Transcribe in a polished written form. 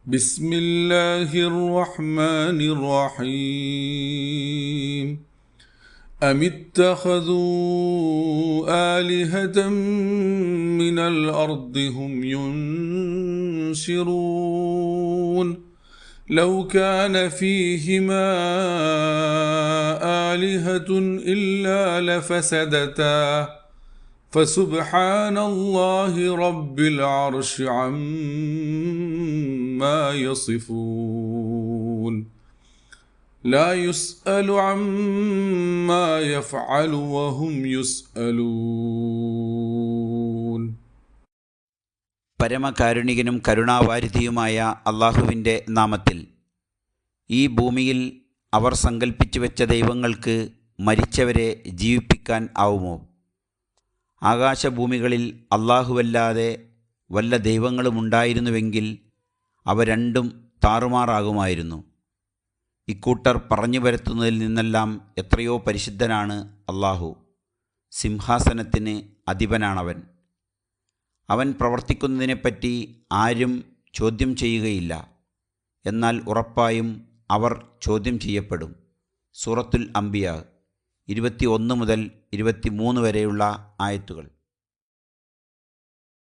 بسم الله الرحمن الرحيم أم اتخذوا آلهة من الأرض هم ينشرون لو كان فيهما آلهة إلا لفسدتا فسبحان الله رب العرش عما يصفون لا يسأل عما يفعل وهم يسألون. പരമകാരുണികനും കരുണാവാരിധിയുമായ അള്ളാഹുവിൻ്റെ നാമത്തിൽ. ഈ ഭൂമിയിൽ അവർ സങ്കൽപ്പിച്ചു വെച്ച ദൈവങ്ങൾക്ക് മരിച്ചവരെ ജീവിപ്പിക്കാൻ ആവുമോ? ആകാശഭൂമികളിൽ അള്ളാഹുവല്ലാതെ വല്ല ദൈവങ്ങളുമുണ്ടായിരുന്നുവെങ്കിൽ അവ രണ്ടും താറുമാറാകുമായിരുന്നു. ഇക്കൂട്ടർ പറഞ്ഞു വരുത്തുന്നതിൽ നിന്നെല്ലാം എത്രയോ പരിശുദ്ധനാണ് അള്ളാഹു. സിംഹാസനത്തിന് അധിപനാണവൻ. അവൻ പ്രവർത്തിക്കുന്നതിനെപ്പറ്റി ആരും ചോദ്യം ചെയ്യുകയില്ല. എന്നാൽ ഉറപ്പായും അവർ ചോദ്യം ചെയ്യപ്പെടും. സൂറത്തുൽ അംബിയ 21 മുതൽ 23 വരെയുള്ള ആയത്തുകൾ.